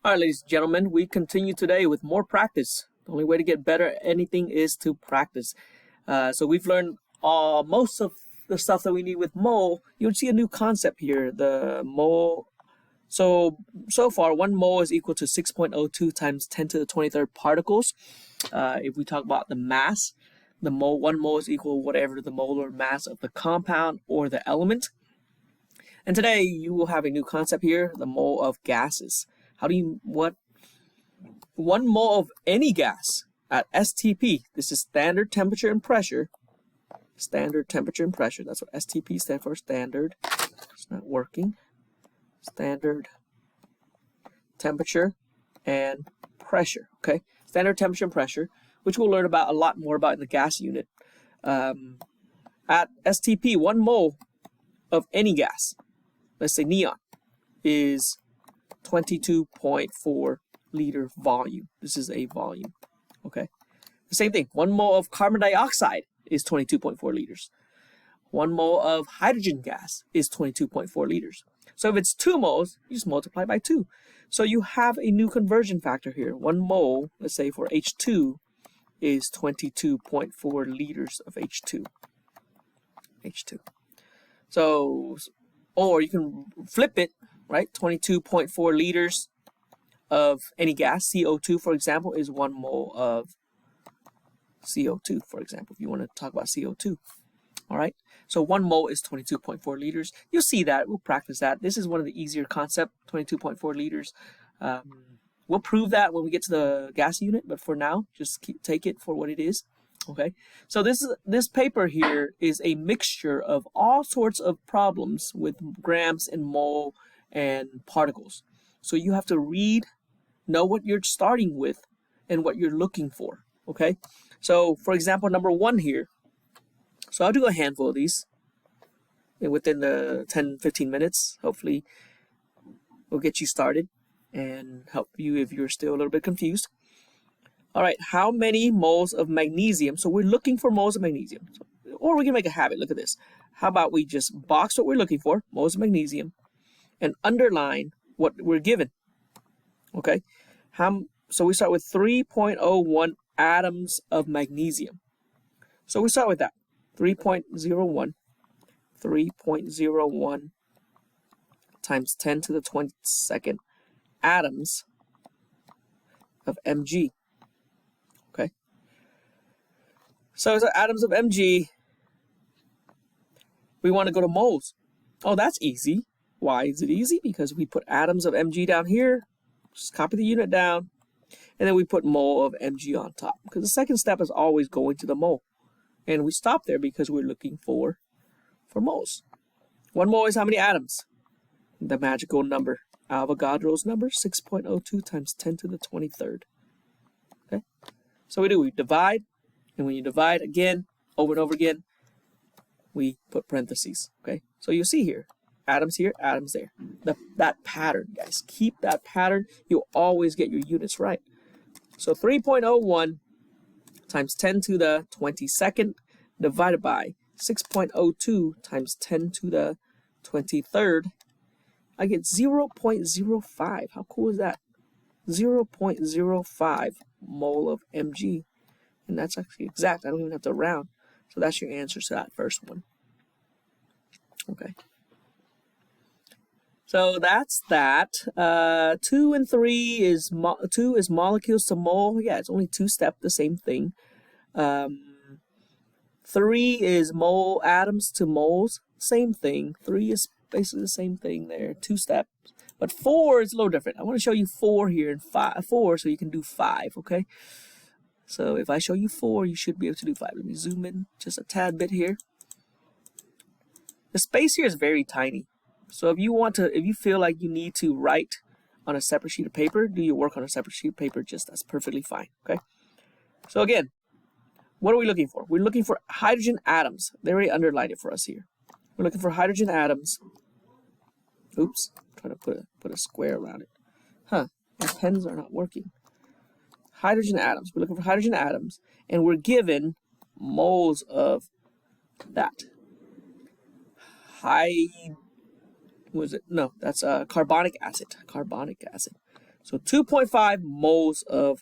All right, ladies and gentlemen, we continue today with more practice. The only way to get better at anything is to practice. So we've learned most of the stuff that we need with mole. You'll see a new concept here, the mole. So far, 1 mole is equal to 6.02 times 10 to the 23rd particles. If we talk about the mass, the mole, 1 mole is equal to whatever the molar mass of the compound or the element. And today you will have a new concept here, the mole of gases. What 1 mole of any gas at STP, this is standard temperature and pressure. Standard temperature and pressure, that's what STP stands for, standard. It's not working. Standard temperature and pressure, okay? Standard temperature and pressure, which we'll learn about a lot more about in the gas unit. At STP, 1 mole of any gas, let's say neon, is 22.4 liter volume. This is a volume, okay? The same thing, 1 mole of carbon dioxide is 22.4 liters. 1 mole of hydrogen gas is 22.4 liters. So if it's 2 moles, you just multiply by 2. So you have a new conversion factor here. 1 mole, let's say for H2, is 22.4 liters of H2. So, or you can flip it, right? 22.4 liters of any gas, CO2 for example, is 1 mole of CO2, for example, if you want to talk about CO2. All right, so 1 mole is 22.4 liters. You'll see that. We'll practice that. This is one of the easier concepts, 22.4 liters. We'll prove that when we get to the gas unit, but for now, just take it for what it is. Okay, so this paper here is a mixture of all sorts of problems with grams and mole and particles. So you have to read, know what you're starting with, and what you're looking for. Okay, so for example, number 1 here. So I'll do a handful of these within the 10-15 minutes. Hopefully we'll get you started and help you if you're still a little bit confused. All right, how many moles of magnesium? So we're looking for moles of magnesium. Or we can make a habit. Look at this. How about we just box what we're looking for, moles of magnesium, and underline what we're given. Okay? So we start with 3.01 atoms of magnesium. So we start with that. 3.01 times 10 to the 22nd atoms of Mg. Okay, so it's atoms of Mg. We want to go to moles. Oh, that's easy. Why is it easy? Because we put atoms of Mg down here, just copy the unit down, and then we put mole of Mg on top. Because the second step is always going to the mole. And we stop there because we're looking for moles. 1 mole is how many atoms? The magical number, Avogadro's number, 6.02 times 10 to the 23rd. Okay, so we divide, and when you divide again, over and over again, we put parentheses. Okay, so you'll see here, atoms there. That pattern, guys, keep that pattern. You'll always get your units right. So 3.01 times 10 to the 22nd divided by 6.02 times 10 to the 23rd, I get 0.05. How cool is that? 0.05 mole of Mg. And that's actually exact. I don't even have to round. So that's your answer to that first one. Okay. So that's that. 2 and 3 is 2 is molecules to mole. Yeah, it's only 2 steps, the same thing. 3 is mole atoms to moles, same thing. 3 is basically the same thing there, 2 steps. But 4 is a little different. I want to show you 4 here and 4 so you can do 5, okay? So if I show you 4, you should be able to do 5. Let me zoom in just a tad bit here. The space here is very tiny. So if you feel like you need to write on a separate sheet of paper, do your work on a separate sheet of paper, that's perfectly fine, okay? So again, what are we looking for? We're looking for hydrogen atoms. They already underlined it for us here. We're looking for hydrogen atoms. Oops, trying to put a square around it. Huh, my pens are not working. Hydrogen atoms. We're looking for hydrogen atoms, and we're given moles of that. Was it? No, that's carbonic acid. Carbonic acid. So 2.5 moles of,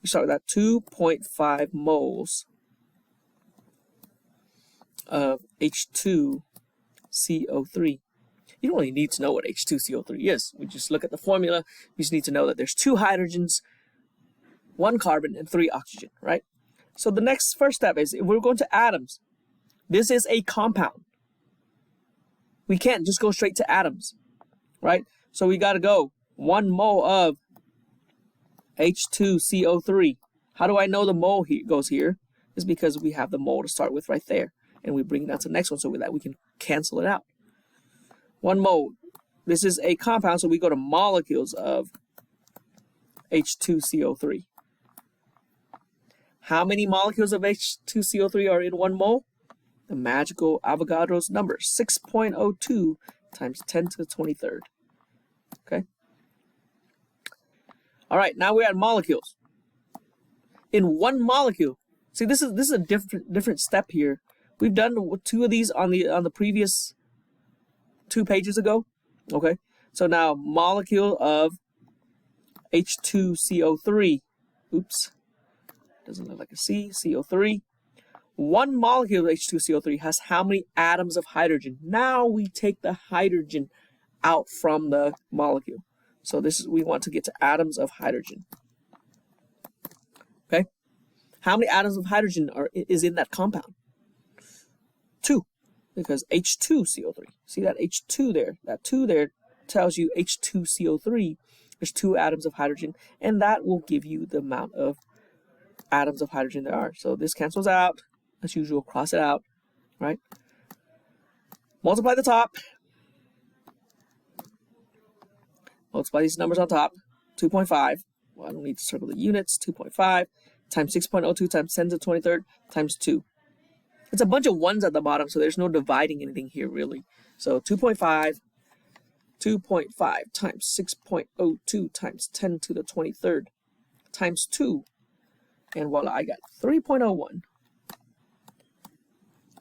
we start with that, 2.5 moles of H2CO3. You don't really need to know what H2CO3 is. We just look at the formula. You just need to know that there's 2 hydrogens, 1 carbon, and 3 oxygen, right? So the next first step is, if we're going to atoms, this is a compound. We can't just go straight to atoms, right? So we got to go 1 mole of H2CO3. How do I know the mole goes here? It's because we have the mole to start with right there. And we bring it down to the next one so that we can cancel it out. 1 mole. This is a compound, so we go to molecules of H2CO3. How many molecules of H2CO3 are in 1 mole? The magical Avogadro's number, 6.02 times 10 to the 23rd. Okay? All right, now we're at molecules. In 1 molecule, see, this is a different step here. We've done 2 of these on the previous 2 pages ago. Okay, so now molecule of H2CO3. Oops, doesn't look like a C. CO3. 1 molecule of H2CO3 has how many atoms of hydrogen? Now we take the hydrogen out from the molecule. So this is, we want to get to atoms of hydrogen. Okay, how many atoms of hydrogen is in that compound? 2. Because H2CO3. See that H2 there? That 2 there tells you H2CO3. There's 2 atoms of hydrogen, and that will give you the amount of atoms of hydrogen there are. So this cancels out. As usual, cross it out, right? Multiply the top. Multiply these numbers on top. 2.5. Well, I don't need to circle the units. 2.5 times 6.02 times 10 to the 23rd times 2. It's a bunch of 1s at the bottom, so there's no dividing anything here, really. So 2.5 times 6.02 times 10 to the 23rd times 2. And voila, I got 3.01.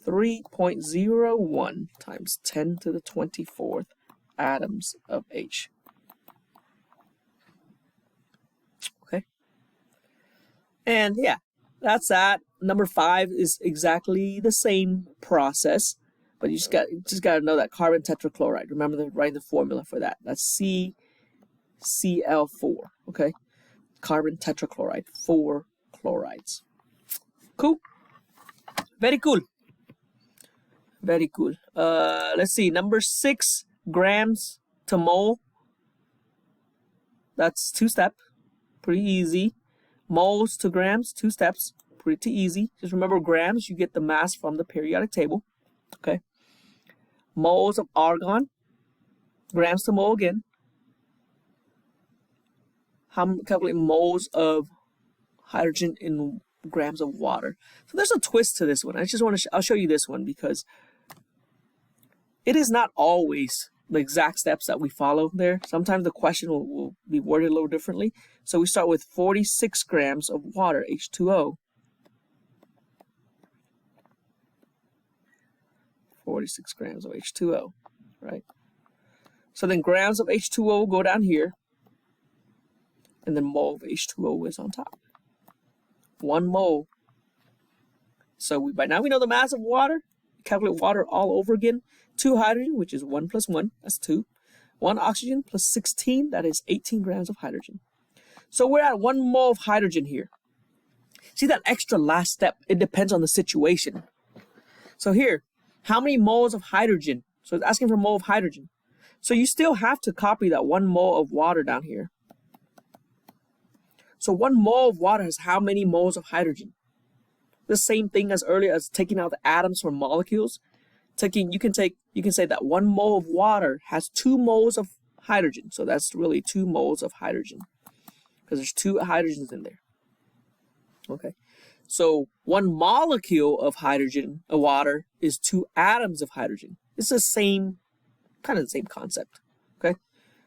3.01 times 10 to the 24th atoms of H. Okay. And yeah, that's that. Number 5 is exactly the same process, but you just got to know that carbon tetrachloride. Remember writing the formula for that. That's CCl4. Okay, carbon tetrachloride, 4 chlorides. Cool. Very cool. Very cool. Let's see. Number 6, grams to mole. That's 2 step. Pretty easy. Moles to grams, 2 steps. Pretty easy. Just remember grams, you get the mass from the periodic table. Okay. Moles of argon. Grams to mole again. Calculate moles of hydrogen in grams of water. So there's a twist to this one. I just want to I'll show you this one because it is not always the exact steps that we follow there. Sometimes the question will be worded a little differently. So we start with 46 grams of water, H2O. 46 grams of H2O, right? So then grams of H2O will go down here, and then mole of H2O is on top. 1 mole. So by now we know the mass of water. Calculate water all over again. 2 hydrogen, which is 1 plus 1, that's 2. 1 oxygen plus 16, that is 18 grams of hydrogen. So we're at 1 mole of hydrogen here. See that extra last step? It depends on the situation. So here, how many moles of hydrogen? So it's asking for a mole of hydrogen. So you still have to copy that 1 mole of water down here. So 1 mole of water has how many moles of hydrogen? The same thing as earlier as taking out the atoms from molecules. You can say that 1 mole of water has 2 moles of hydrogen. So that's really 2 moles of hydrogen because there's 2 hydrogens in there. Okay. So 1 molecule of hydrogen, water, is 2 atoms of hydrogen. It's the same, kind of the same concept. Okay.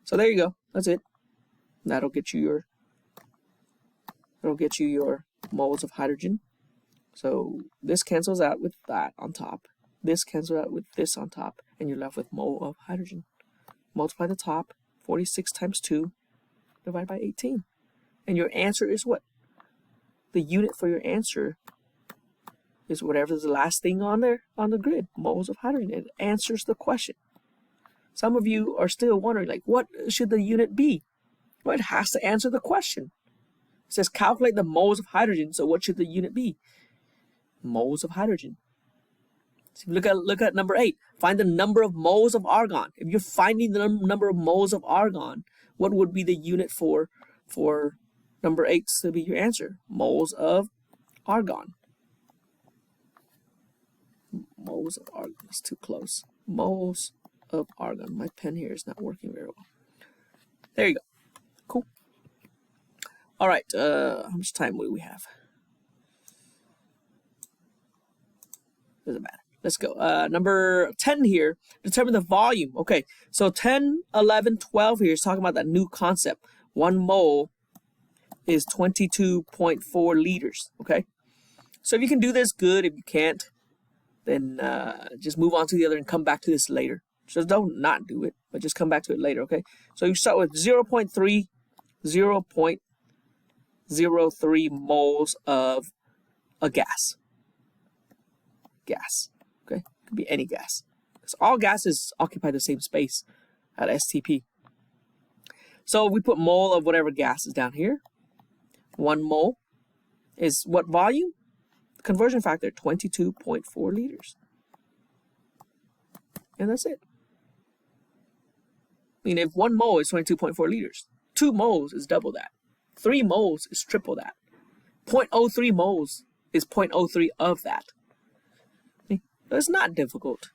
So there you go. That's it. That'll get you your moles of hydrogen. So this cancels out with that on top. This cancels out with this on top, and you're left with mole of hydrogen. Multiply the top, 46 times 2. divided by 18. And your answer is what? The unit for your answer is whatever's the last thing on there on the grid, moles of hydrogen. It answers the question. Some of you are still wondering, like, what should the unit be? Well, it has to answer the question. It says calculate the moles of hydrogen, so what should the unit be? Moles of hydrogen. So look at number 8. Find the number of moles of argon. If you're finding the number of moles of argon, what would be the unit for number 8 to be your answer? Moles of argon. Moles of argon. That's too close. Moles of argon. My pen here is not working very well. There you go. Cool. All right. How much time do we have? Doesn't matter. Let's go. Number 10 here. Determine the volume. Okay. So 10, 11, 12 here is talking about that new concept. 1 mole is 22.4 liters. Okay. So if you can do this, good. If you can't, then just move on to the other and come back to this later. So don't not do it, but just come back to it later, okay? So you start with 0.3 moles of a gas. Gas, okay? Could be any gas. Because all gases occupy the same space at STP. So we put mole of whatever gas is down here. 1 mole is what volume? Conversion factor, 22.4 liters. And that's it. I mean, if 1 mole is 22.4 liters, 2 moles is double that. 3 moles is triple that. 0.03 moles is 0.03 of that. It's not difficult.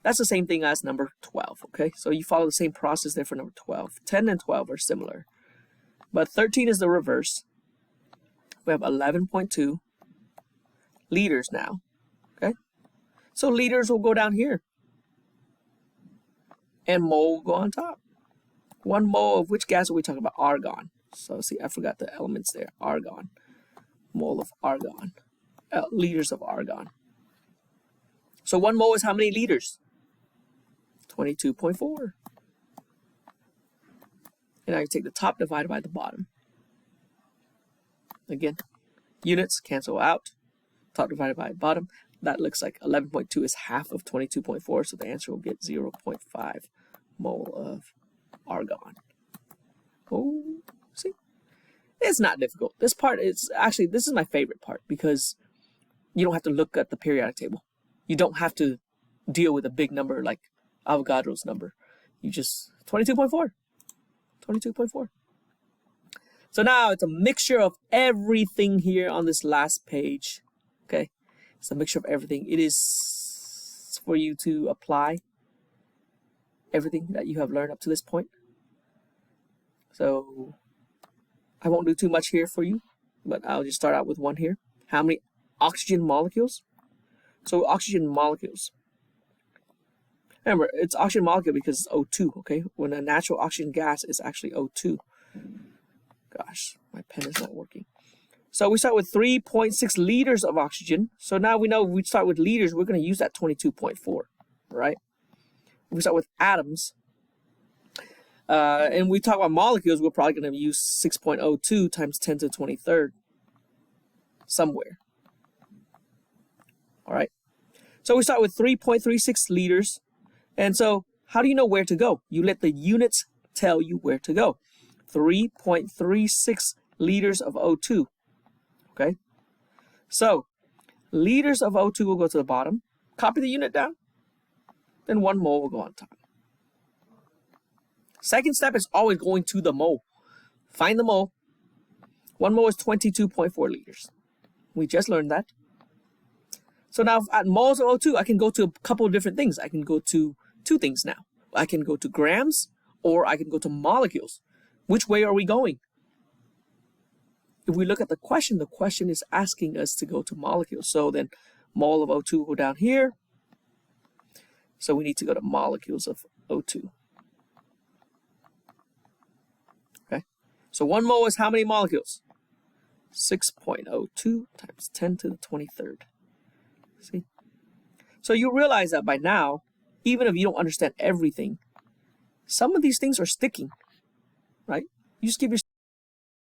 That's the same thing as number 12, okay? So you follow the same process there for number 12. 10 and 12 are similar. But 13 is the reverse. We have 11.2 liters now, okay? So liters will go down here. And mole will go on top. 1 mole of which gas are we talking about? Argon. So see, I forgot the elements there. Argon. Mole of argon. Liters of argon. So 1 mole is how many liters? 22.4. And I take the top divided by the bottom. Again, units cancel out. Top divided by bottom. That looks like 11.2 is half of 22.4, so the answer will get 0.5 mole of argon. Oh, see? It's not difficult. This part is actually, this is my favorite part because you don't have to look at the periodic table. You don't have to deal with a big number like Avogadro's number. You just, 22.4. 22.4. So now it's a mixture of everything here on this last page. Okay? It's a mixture of everything. It is for you to apply everything that you have learned up to this point. So I won't do too much here for you, but I'll just start out with one here. How many oxygen molecules? So oxygen molecules. Remember, it's oxygen molecule because it's O2, okay? When a natural oxygen gas is actually O2. Gosh, my pen is not working. So we start with 3.6 liters of oxygen. So now we know if we start with liters, we're going to use that 22.4, right? If we start with atoms, and we talk about molecules, we're probably going to use 6.02 times 10 to the 23rd somewhere. All right. So we start with 3.36 liters. And so how do you know where to go? You let the units tell you where to go. 3.36 liters of O2. Okay. So liters of O2 will go to the bottom. Copy the unit down. Then 1 mole will go on top. Second step is always going to the mole. Find the mole. 1 mole is 22.4 liters. We just learned that. So now at moles of O2, I can go to a couple of different things. I can go to 2 things now. I can go to grams or I can go to molecules. Which way are we going? If we look at the question is asking us to go to molecules. So then mole of O2 will go down here. So we need to go to molecules of O2. Okay. So 1 mole is how many molecules? 6.02 times 10 to the 23rd. See? So you realize that by now, even if you don't understand everything, some of these things are sticking, right? You just give your